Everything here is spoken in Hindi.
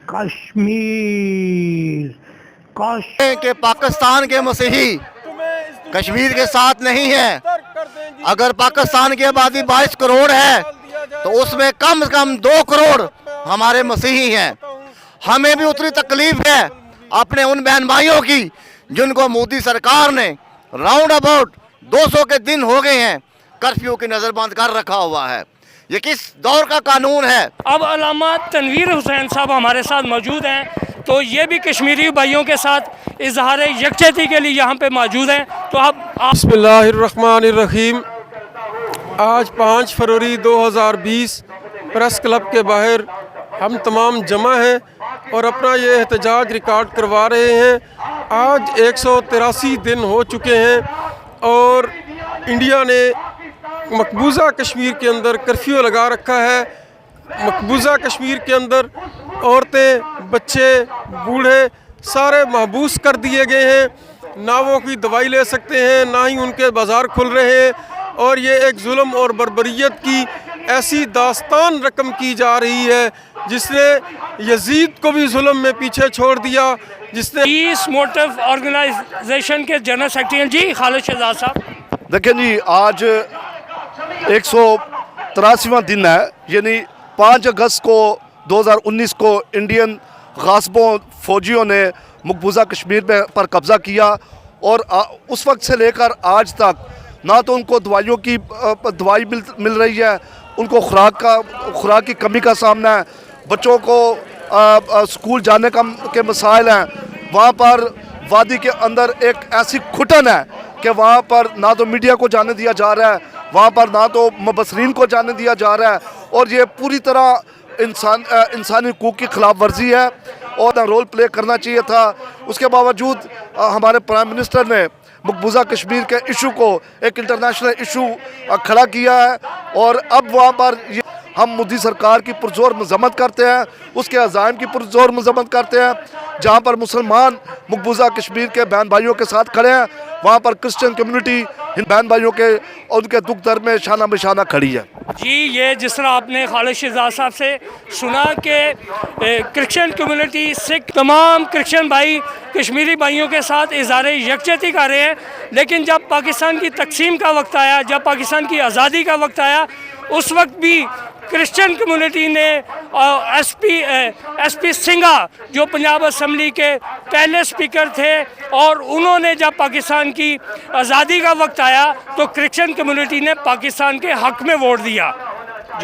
कश्मीर कि पाकिस्तान के मसीही कश्मीर के साथ नहीं है। अगर पाकिस्तान की आबादी 22 करोड़ है तो उसमें कम से कम 2 करोड़ हमारे मसीही हैं। हमें भी उतनी तकलीफ है अपने उन बहन भाइयों की जिनको मोदी सरकार ने राउंड अबाउट 200 के दिन हो गए हैं कर्फ्यू की नज़रबंद कर रखा हुआ है। ये किस दौर का कानून है? अब अल्लामा तनवीर हुसैन साहब हमारे साथ मौजूद हैं, तो ये भी कश्मीरी भाइयों के साथ इजहार यकजहती के लिए यहाँ पे मौजूद हैं। तो अब बिस्मिल्लाहिर्रहमानिर्रहीम। आज 5 फरवरी 2020 प्रेस क्लब के बाहर हम तमाम जमा हैं और अपना ये एहतजाज रिकॉर्ड करवा रहे हैं। आज 183 दिन हो चुके हैं और इंडिया ने मकबूजा कश्मीर के अंदर कर्फ्यू लगा रखा है। मकबूजा कश्मीर के अंदर औरतें, बच्चे, बूढ़े सारे महबूस कर दिए गए हैं। ना वो कोई दवाई ले सकते हैं, ना ही उनके बाज़ार खुल रहे हैं। और ये एक जुल्म और बर्बरियत की ऐसी दास्तान रकम की जा रही है जिसने यजीद को भी जुल्म में पीछे छोड़ दिया, जिसने पीस मोटिव ऑर्गेनाइजेशन के जनरल सेक्रेटरी जी खालिद शहजाद साहब। देखें जी, आज 183वां दिन है, यानी 5 अगस्त को 2019 को इंडियन गासबों फौजियों ने मकबूजा कश्मीर पर कब्ज़ा किया और उस वक्त से लेकर आज तक ना तो उनको दवाई मिल रही है, उनको खुराक की कमी का सामना है, बच्चों को स्कूल जाने के मसाइल हैं। वहाँ पर वादी के अंदर एक ऐसी घुटन है कि वहाँ पर ना तो मीडिया को जाने दिया जा रहा है, वहाँ पर ना तो मुबसरीन को जाने दिया जा रहा है और ये पूरी तरह इंसानी हकूक़ की खिलाफ वर्जी है और रोल प्ले करना चाहिए था। उसके बावजूद हमारे प्राइम मिनिस्टर ने मकबूजा कश्मीर के इशू को एक इंटरनेशनल इशू खड़ा किया है और अब वहाँ पर हम मोदी सरकार की पुरजोर मजम्मत करते हैं, उसके अज़ाइम की पुरजोर मजम्मत करते हैं। जहाँ पर मुसलमान मकबूजा कश्मीर के बहन भाइयों के साथ खड़े हैं, वहाँ पर क्रिश्चियन कम्युनिटी इन बहन भाइयों के और उनके दुख दर्द में शाना बिशाना खड़ी है। जी, ये जिस तरह आपने खालिद शहजाद साहब से सुना कि क्रिश्चियन कम्युनिटी, सिख, तमाम क्रिश्चियन भाई कश्मीरी भाइयों के साथ इज़हार यकजहती कर रहे हैं, लेकिन जब पाकिस्तान की तकसीम का वक्त आया, जब पाकिस्तान की आज़ादी का वक्त आया, उस वक्त भी क्रिश्चियन कम्युनिटी ने एसपी सिंघा जो पंजाब असम्बली के पहले स्पीकर थे और उन्होंने जब पाकिस्तान की आज़ादी का वक्त आया तो क्रिश्चियन कम्युनिटी ने पाकिस्तान के हक़ में वोट दिया।